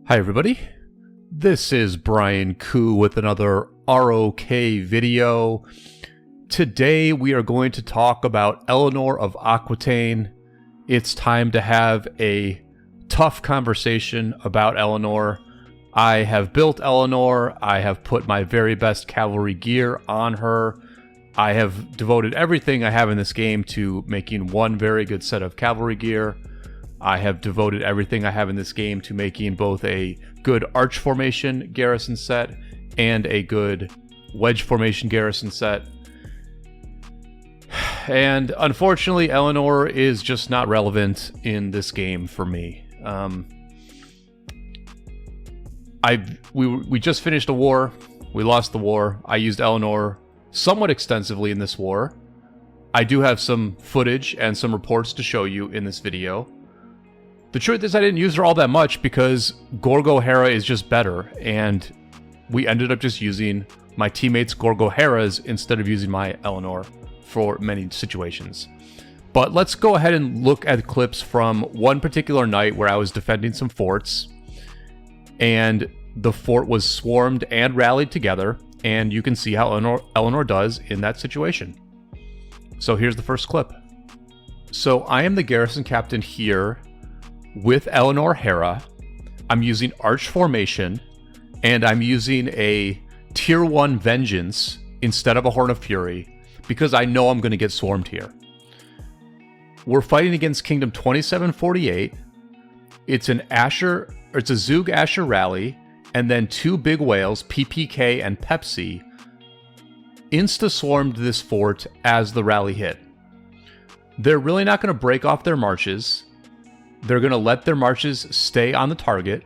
Hi everybody, this is Brian Koo with another ROK video. Today we are going to talk about Eleanor of Aquitaine. It's time to have a tough conversation about Eleanor. I have built Eleanor, I have put my very best cavalry gear on her. I have devoted everything I have in this game to making one very good set of cavalry gear. I have devoted everything I have in this game to making both a good arch formation garrison set and a good wedge formation garrison set. And unfortunately, Eleanor is just not relevant in this game for me. We just finished a war. We lost the war. I used Eleanor somewhat extensively in this war. I do have some footage and some reports to show you in this video. The truth is I didn't use her all that much because Gorgo-Hera is just better, and we ended up just using my teammates' Gorgo-Heras instead of using my Eleanor for many situations. But let's go ahead and look at clips from one particular night where I was defending some forts, and the fort was swarmed and rallied together, and you can see how Eleanor does in that situation. So here's the first clip. So I am the garrison captain here with Eleanor Hera. I'm using arch formation, and I'm using a tier 1 vengeance instead of a horn of fury because I know I'm going to get swarmed here. We're fighting against Kingdom 2748. It's a Zug Asher rally, and then two big whales, PPK and Pepsi, insta-swarmed this fort as the rally hit. They're really not going to break off their marches. They're going to let their marches stay on the target.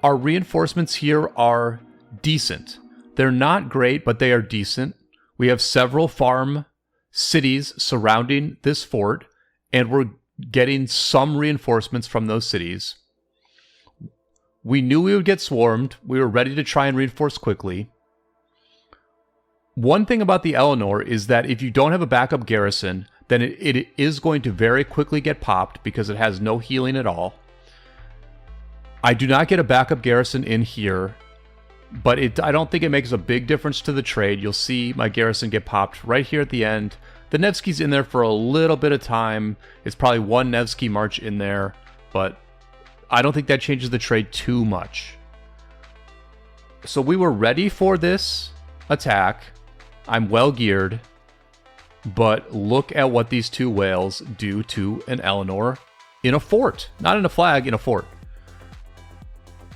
Our reinforcements here are decent. They're not great, but they are decent. We have several farm cities surrounding this fort, and we're getting some reinforcements from those cities. We knew we would get swarmed. We were ready to try and reinforce quickly. One thing about the Eleanor is that if you don't have a backup garrison, then it is going to very quickly get popped because it has no healing at all. I do not get a backup garrison in here, but I don't think it makes a big difference to the trade. You'll see my garrison get popped right here at the end. The Nevsky's in there for a little bit of time. It's probably one Nevsky march in there, but I don't think that changes the trade too much. So we were ready for this attack. I'm well geared. But look at what these two whales do to an Eleanor in a fort. Not in a flag, in a fort.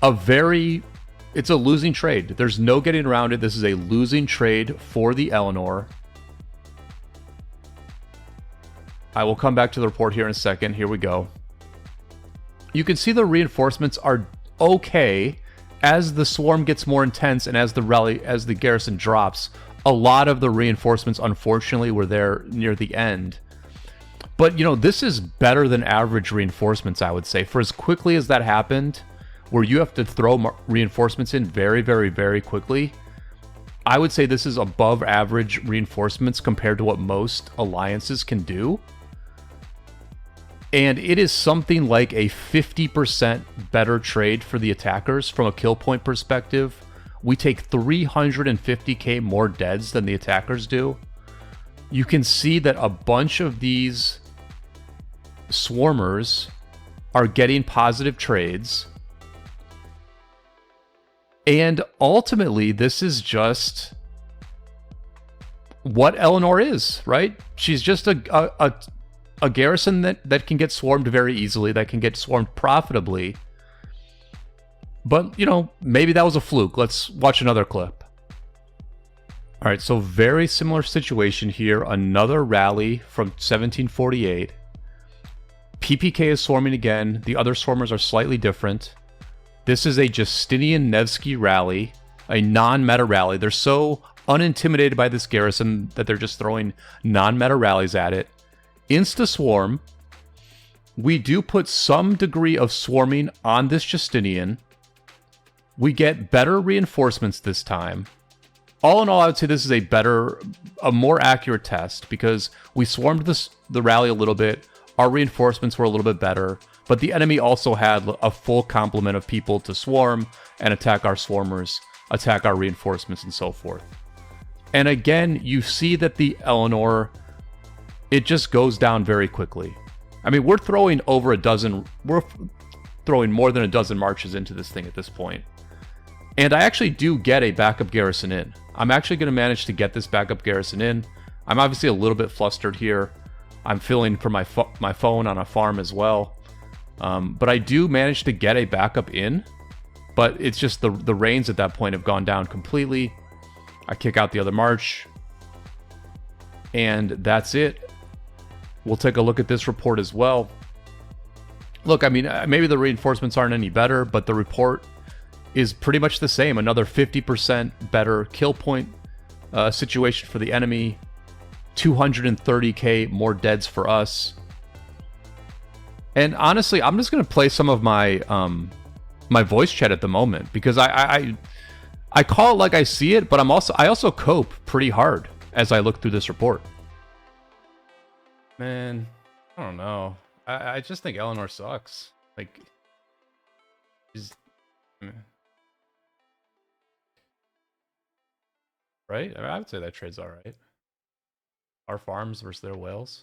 It's a losing trade. There's no getting around it. This is a losing trade for the Eleanor. I will come back to the report here in a second. Here we go. You can see the reinforcements are okay as the swarm gets more intense and as the garrison drops. A lot of the reinforcements, unfortunately, were there near the end. But, you know, this is better than average reinforcements, I would say. For as quickly as that happened, where you have to throw reinforcements in very, very, very quickly, I would say this is above average reinforcements compared to what most alliances can do. And it is something like a 50% better trade for the attackers from a kill point perspective. We take 350k more deads than the attackers do. You can see that a bunch of these swarmers are getting positive trades. And ultimately, this is just what Eleanor is, right? She's just a garrison that can get swarmed very easily, that can get swarmed profitably. But, you know, maybe that was a fluke. Let's watch another clip. All right, so very similar situation here. Another rally from 1748. PPK is swarming again. The other swarmers are slightly different. This is a Justinian Nevsky rally, a non-meta rally. They're so unintimidated by this garrison that they're just throwing non-meta rallies at it. Insta-swarm. We do put some degree of swarming on this Justinian. We get better reinforcements this time. All in all, I would say this is a more accurate test because we swarmed the rally a little bit. Our reinforcements were a little bit better. but the enemy also had a full complement of people to swarm and attack our swarmers, attack our reinforcements, and so forth. And again, you see that the Eleanor, it just goes down very quickly. I mean, we're throwing more than a dozen marches into this thing at this point. And I actually do get a backup garrison in. I'm actually going to manage to get this backup garrison in. I'm obviously a little bit flustered here. I'm filling for my phone on a farm as well. But I do manage to get a backup in. But it's just the rains at that point have gone down completely. I kick out the other march. And that's it. We'll take a look at this report as well. Look, I mean, maybe the reinforcements aren't any better, but the report is pretty much the same. Another 50% better kill point situation for the enemy. 230k more deads for us. And honestly, I'm just going to play some of my my voice chat at the moment, because I call it like I see it, but I also cope pretty hard as I look through this report. Man, I don't know. I just think Eleanor sucks. Like, she's... Right? I would say that trade's alright. Our farms versus their whales.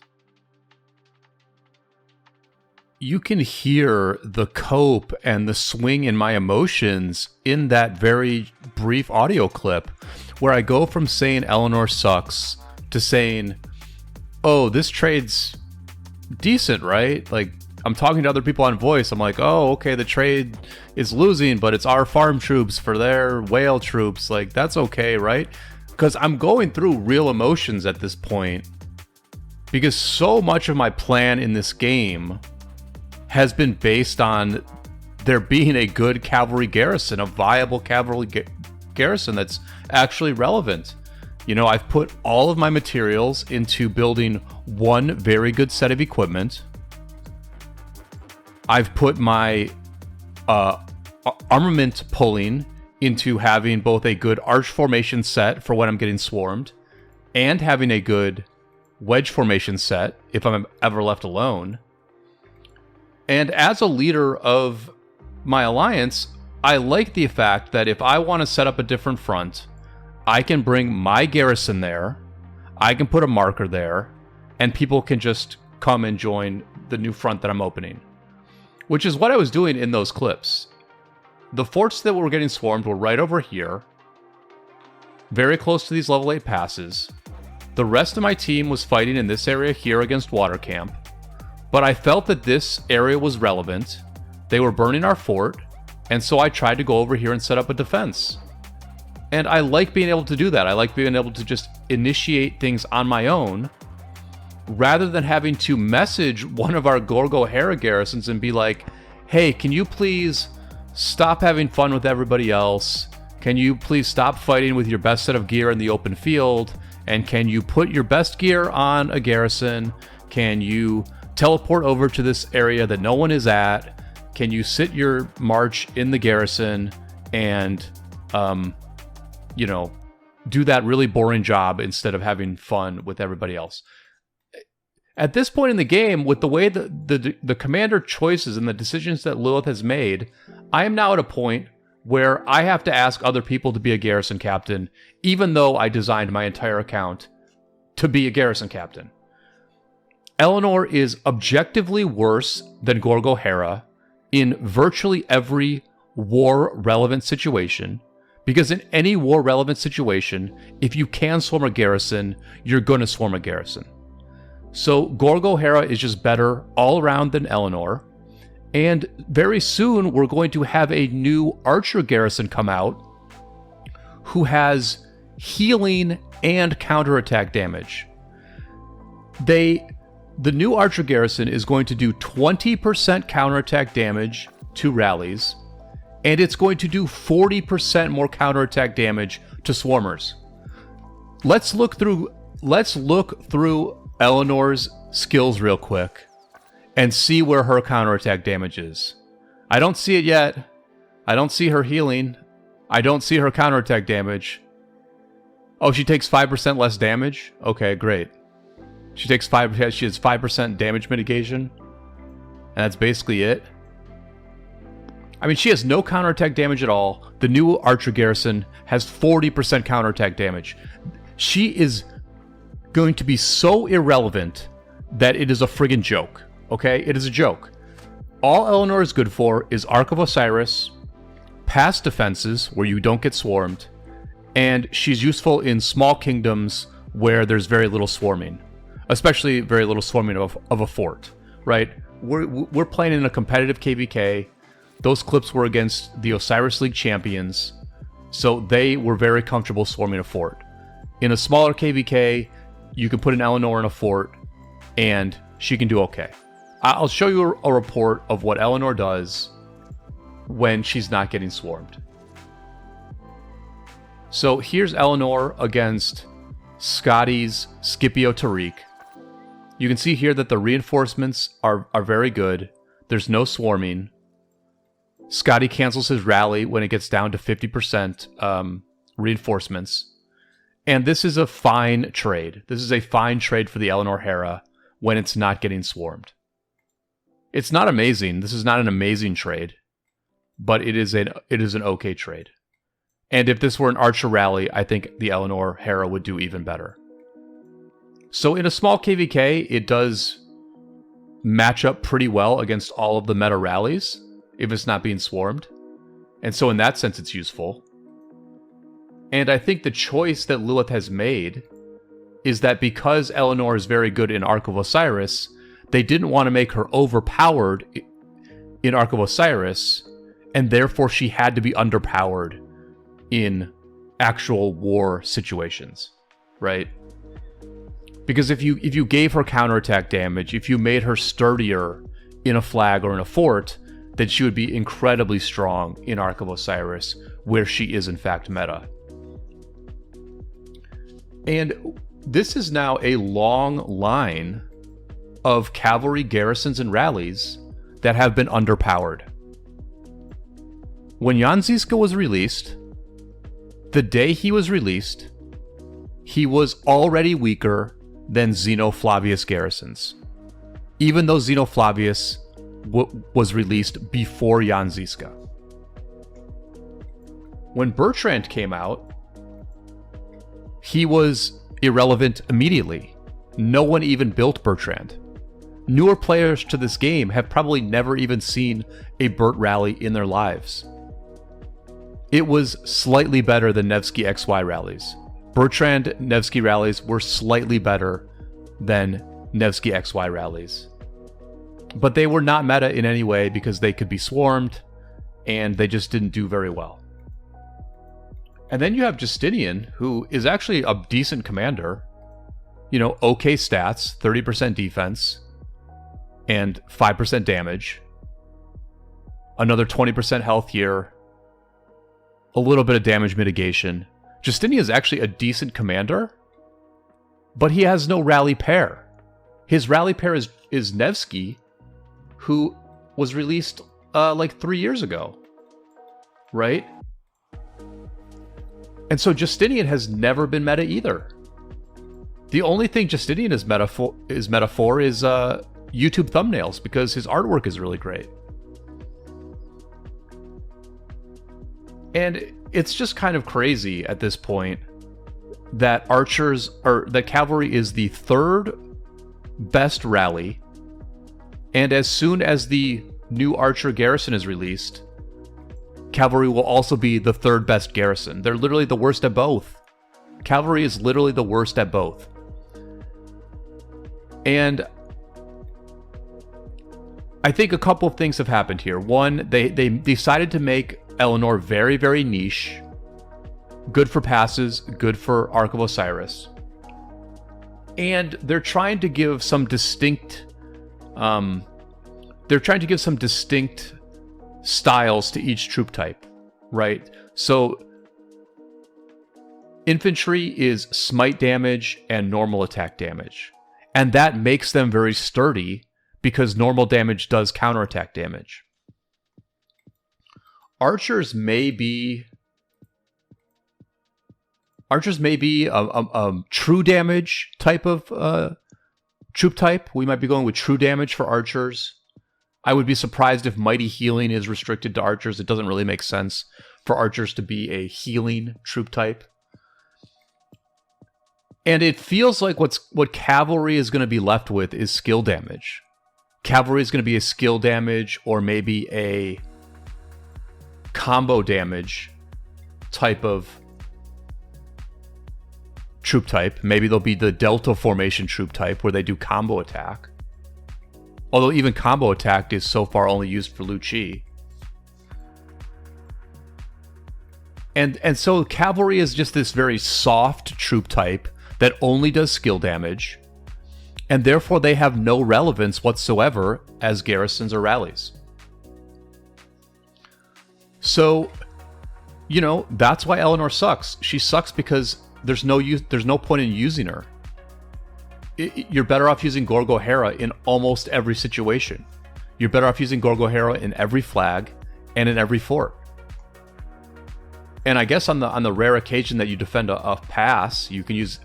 You can hear the cope and the swing in my emotions in that very brief audio clip, where I go from saying Eleanor sucks to saying, oh, this trade's decent, right? Like, I'm talking to other people on voice. I'm like, oh, okay, the trade is losing, but it's our farm troops for their whale troops. Like, that's okay, right? Because I'm going through real emotions at this point, because so much of my plan in this game has been based on there being a good cavalry garrison, a viable cavalry garrison that's actually relevant. You know, I've put all of my materials into building one very good set of equipment. I've put my armament pulling into having both a good arch formation set for when I'm getting swarmed, and having a good wedge formation set if I'm ever left alone. And as a leader of my alliance, I like the fact that if I want to set up a different front, I can bring my garrison there, I can put a marker there, and people can just come and join the new front that I'm opening. Which is what I was doing in those clips. The forts that were getting swarmed were right over here, very close to these level 8 passes. The rest of my team was fighting in this area here against Water Camp, but I felt that this area was relevant. They were burning our fort, and so I tried to go over here and set up a defense. And I like being able to do that. I like being able to just initiate things on my own, rather than having to message one of our Gorgo-Hera garrisons and be like, hey, can you please stop having fun with everybody else? Can you please stop fighting with your best set of gear in the open field? And can you put your best gear on a garrison? Can you teleport over to this area that no one is at? Can you sit your march in the garrison and, you know, do that really boring job instead of having fun with everybody else? At this point in the game, with the way the commander choices and the decisions that Lilith has made, I am now at a point where I have to ask other people to be a garrison captain, even though I designed my entire account to be a garrison captain. Eleanor is objectively worse than Gorgo-Hera in virtually every war-relevant situation, because in any war-relevant situation, if you can swarm a garrison, you're going to swarm a garrison. So Gorgo-Hera is just better all around than Eleanor. And very soon we're going to have a new archer garrison come out who has healing and counterattack damage. The new archer garrison is going to do 20% counterattack damage to rallies, and it's going to do 40% more counterattack damage to swarmers. Let's look through Eleanor's skills real quick and see where her counterattack damage is. I don't see it yet. I don't see her healing. I don't see her counterattack damage. Oh, she takes 5% less damage? Okay, great. She has 5% damage mitigation. and that's basically it. I mean, she has no counterattack damage at all. The new Archer Garrison has 40% counterattack damage. She is going to be so irrelevant that it is a friggin' joke, okay? It is a joke. All Eleanor is good for is Ark of Osiris, past defenses where you don't get swarmed, and she's useful in small kingdoms where there's very little swarming, especially very little swarming of a fort, right? We're playing in a competitive KVK. Those clips were against the Osiris League champions, so they were very comfortable swarming a fort. In a smaller KVK, you can put an Eleanor in a fort, and she can do okay. I'll show you a report of what Eleanor does when she's not getting swarmed. So here's Eleanor against Scotty's Scipio Tariq. You can see here that the reinforcements are very good. There's no swarming. Scotty cancels his rally when it gets down to 50% reinforcements. And this is a fine trade. This is a fine trade for the Eleanor-Hera when it's not getting swarmed. It's not amazing. This is not an amazing trade, but it is an okay trade. And if this were an Archer rally, I think the Eleanor-Hera would do even better. So in a small KVK, it does match up pretty well against all of the meta rallies if it's not being swarmed. And so in that sense, it's useful. And I think the choice that Lilith has made is that because Eleanor is very good in Ark of Osiris, they didn't want to make her overpowered in Ark of Osiris, and therefore she had to be underpowered in actual war situations, right? Because if you gave her counterattack damage, if you made her sturdier in a flag or in a fort, then she would be incredibly strong in Ark of Osiris, where she is in fact meta. And this is now a long line of cavalry garrisons and rallies that have been underpowered. When Jan Žižka was released, the day he was released, he was already weaker than Zeno Flavius garrisons, even though Zeno Flavius was released before Jan Žižka. When Bertrand came out, he was irrelevant immediately. No one even built Bertrand. Newer players to this game have probably never even seen a Bert rally in their lives. It was slightly better than Nevsky XY rallies. Bertrand Nevsky rallies were slightly better than Nevsky XY rallies. But they were not meta in any way because they could be swarmed, and they just didn't do very well. And then you have Justinian, who is actually a decent commander. You know, okay stats, 30% defense, and 5% damage. Another 20% health here. A little bit of damage mitigation. Justinian is actually a decent commander, but he has no rally pair. His rally pair is Nevsky, who was released like 3 years ago, right? And so Justinian has never been meta either. The only thing Justinian is meta for is YouTube thumbnails, because his artwork is really great. And it's just kind of crazy at this point that that cavalry is the third best rally, and as soon as the new Archer Garrison is released, cavalry will also be the third best garrison. They're literally the worst at both. Cavalry is literally the worst at both. And I think a couple of things have happened here. One, they decided to make Eleanor very, very niche. Good for passes, good for Ark of Osiris. And they're trying to give some distinct styles to each troop type, right? So infantry is smite damage and normal attack damage. And that makes them very sturdy because normal damage does counterattack damage. Archers may be a true damage type of troop type. We might be going with true damage for archers. I would be surprised if mighty healing is restricted to archers. It doesn't really make sense for archers to be a healing troop type. And it feels like what cavalry is going to be left with is skill damage. Cavalry is going to be a skill damage or maybe a combo damage type of troop type. Maybe they'll be the Delta formation troop type where they do combo attack. Although even combo attack is so far only used for Lu Chi. And so cavalry is just this very soft troop type that only does skill damage, and therefore they have no relevance whatsoever as garrisons or rallies. So, you know, that's why Eleanor sucks. She sucks because there's no point in using her. You're better off using Gorgo-Hera in almost every situation. You're better off using Gorgo-Hera in every flag and in every fort. And I guess on the rare occasion that you defend a pass, you can use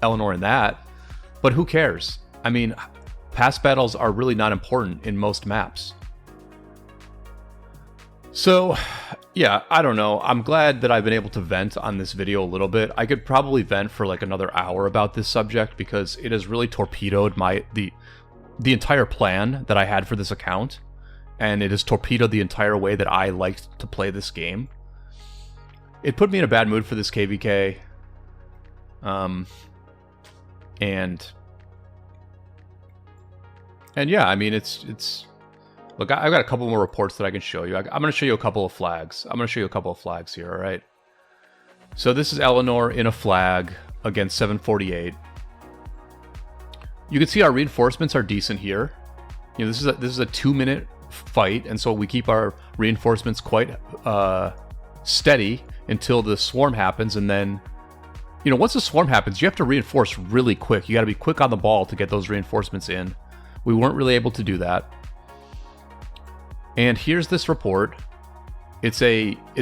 Eleanor in that. But who cares? I mean, pass battles are really not important in most maps. So, yeah, I don't know. I'm glad that I've been able to vent on this video a little bit. I could probably vent for like another hour about this subject because it has really torpedoed the entire plan that I had for this account. And it has torpedoed the entire way that I liked to play this game. It put me in a bad mood for this KVK. And yeah, I mean, it's look, I've got a couple more reports that I can show you. I'm going to show you a couple of flags. I'm going to show you a couple of flags here, all right? So this is Eleanor in a flag against 748. You can see our reinforcements are decent here. You know, this is a 2-minute fight, and so we keep our reinforcements quite steady until the swarm happens, and then, you know, once the swarm happens, you have to reinforce really quick. You got to be quick on the ball to get those reinforcements in. We weren't really able to do that. And here's this report. It's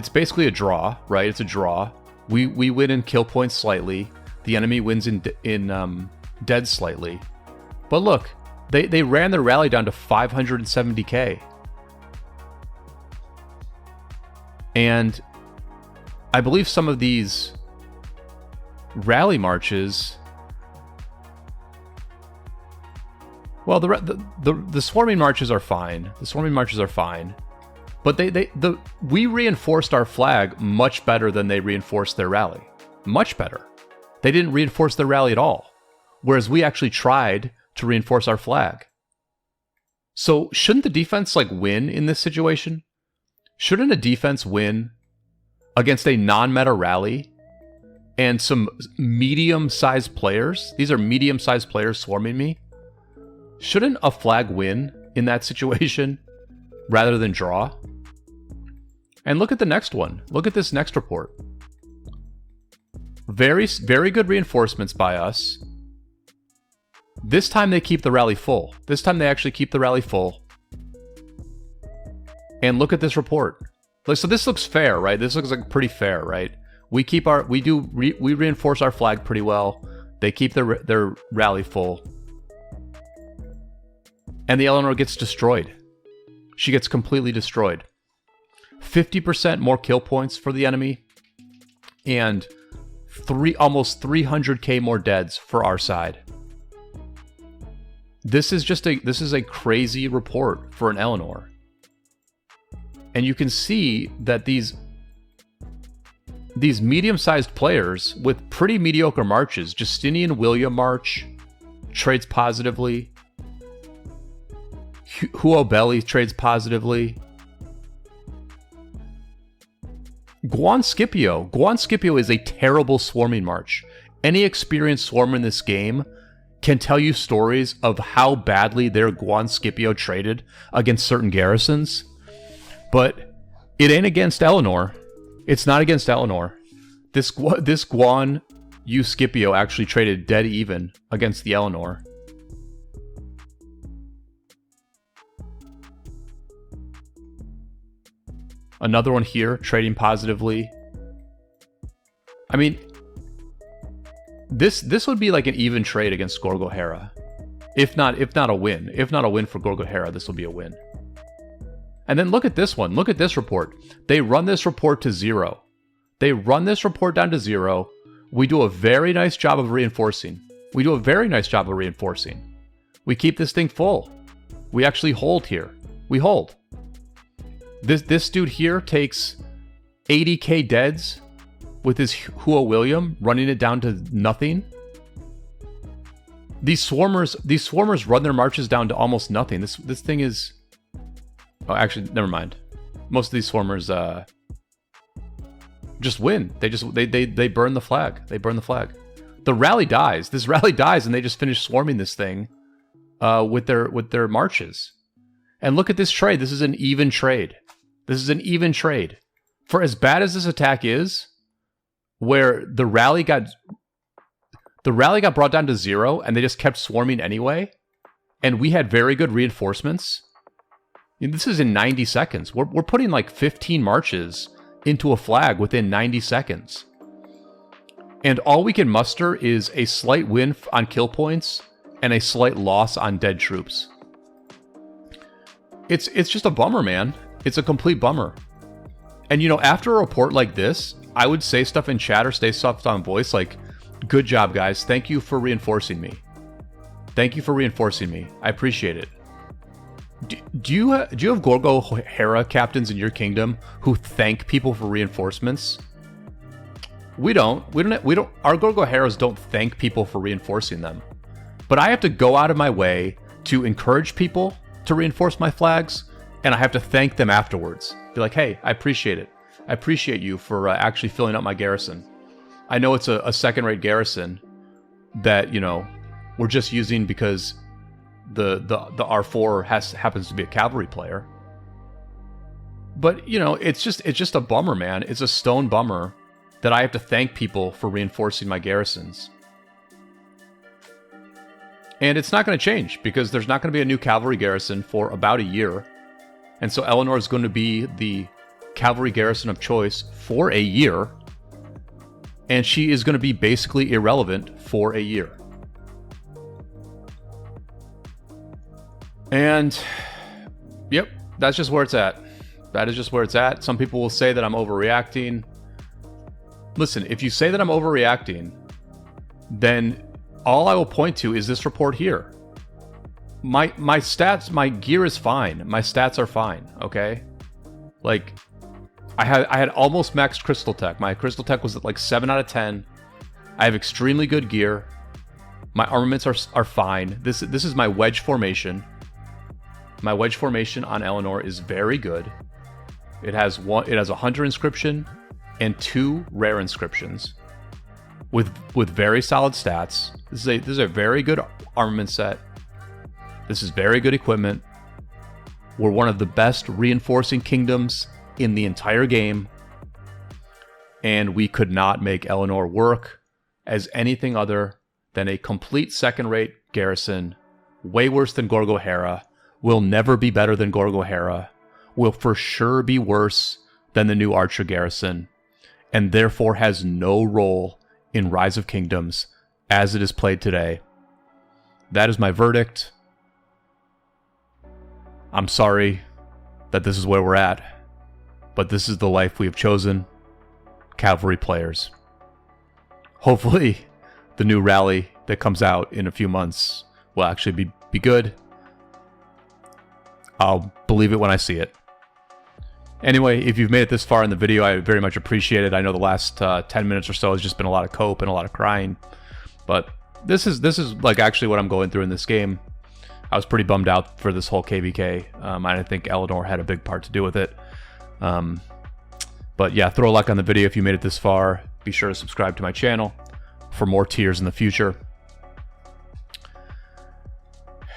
basically a draw, right? It's a draw. We win in kill points slightly. The enemy wins in dead slightly. But look, they ran their rally down to 570k. And I believe some of these rally marches, well, the swarming marches are fine. The swarming marches are fine, but we reinforced our flag much better than they reinforced their rally. Much better. They didn't reinforce their rally at all, whereas we actually tried to reinforce our flag. So shouldn't the defense like win in this situation? Shouldn't a defense win against a non-meta rally and some medium-sized players? These are medium-sized players swarming me. Shouldn't a flag win in that situation rather than draw? And look at the next one. Look at this next report. Very, very good reinforcements by us. This time they keep the rally full. This time they actually keep the rally full. And look at this report. So this looks fair, right? This looks like pretty fair, right? We reinforce our flag pretty well. They keep their rally full. And the Eleanor gets destroyed. She gets completely destroyed. 50% more kill points for the enemy, and almost 300k more deads for our side. This is a crazy report for an Eleanor. And you can see that these medium-sized players with pretty mediocre marches, Justinian William march trades positively. Huobelli trades positively. Guan Scipio is a terrible swarming march. Any experienced swarmer in this game can tell you stories of how badly their Guan Scipio traded against certain garrisons. But it ain't against Eleanor. It's not against Eleanor. This Guan U Scipio actually traded dead even against the Eleanor. Another one here, trading positively. I mean, this would be like an even trade against Gorgo-Hera. If not a win. If not a win for Gorgo-Hera, this will be a win. And then look at this one. Look at this report. They run this report to 0. They run this report down to 0. We do a very nice job of reinforcing. We do a very nice job of reinforcing. We keep this thing full. We actually hold here. We hold. This dude here takes 80k deads with his Hua William, running it down to nothing. These swarmers run their marches down to almost nothing. This thing is... Oh, actually, never mind. Most of these swarmers just win. They burn the flag. They burn the flag. The rally dies. This rally dies, and they just finish swarming this thing with their marches. And look at this trade. This is an even trade. This is an even trade. For as bad as this attack is, where the rally got brought down to 0, and they just kept swarming anyway, and we had very good reinforcements. This is in 90 seconds. We're putting like 15 marches into a flag within 90 seconds. And all we can muster is a slight win on kill points and a slight loss on dead troops. It's just a bummer, man. It's a complete bummer. And you know, after a report like this, I would say stuff in chat or say stuff on voice like, good job, guys. Thank you for reinforcing me. Thank you for reinforcing me. I appreciate it. Do you have Gorgo-Hera captains in your kingdom who thank people for reinforcements? We don't. Our Gorgo-Heras don't thank people for reinforcing them. But I have to go out of my way to encourage people to reinforce my flags, and I have to thank them afterwards. Be like, hey, I appreciate it. I appreciate you for actually filling up my garrison. I know it's a second-rate garrison that, you know, we're just using because the R4 happens to be a cavalry player. But, you know, it's just a bummer, man. It's a stone bummer that I have to thank people for reinforcing my garrisons. And it's not going to change because there's not going to be a new cavalry garrison for about a year. And so Eleanor is going to be the cavalry garrison of choice for a year. And she is going to be basically irrelevant for a year. And, yep, that's just where it's at. That is just where it's at. Some people will say that I'm overreacting. Listen, if you say that I'm overreacting, then all I will point to is this report here. My stats, my gear is fine. My stats are fine, okay? Like, I had almost maxed Crystal Tech. My Crystal Tech was at like 7 out of 10. I have extremely good gear. My armaments are fine. This is my wedge formation. My wedge formation on Eleanor is very good. It has a hunter inscription and 2 rare inscriptions with very solid stats. This is a very good armament set. This is very good equipment. We're one of the best reinforcing kingdoms in the entire game, and we could not make Eleanor work as anything other than a complete second-rate garrison, way worse than Gorgo-Hera, will never be better than Gorgo-Hera, will for sure be worse than the new Archer garrison, and therefore has no role in Rise of Kingdoms as it is played today. That is my verdict. I'm sorry that this is where we're at, but this is the life we have chosen, cavalry players. Hopefully, the new rally that comes out in a few months will actually be good. I'll believe it when I see it. Anyway, if you've made it this far in the video, I very much appreciate it. I know the last 10 minutes or so has just been a lot of cope and a lot of crying, but this is like actually what I'm going through in this game. I was pretty bummed out for this whole KVK. I think Eleanor had a big part to do with it. But yeah, throw a like on the video if you made it this far. Be sure to subscribe to my channel for more tiers in the future.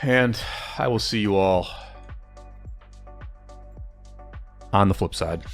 And I will see you all on the flip side.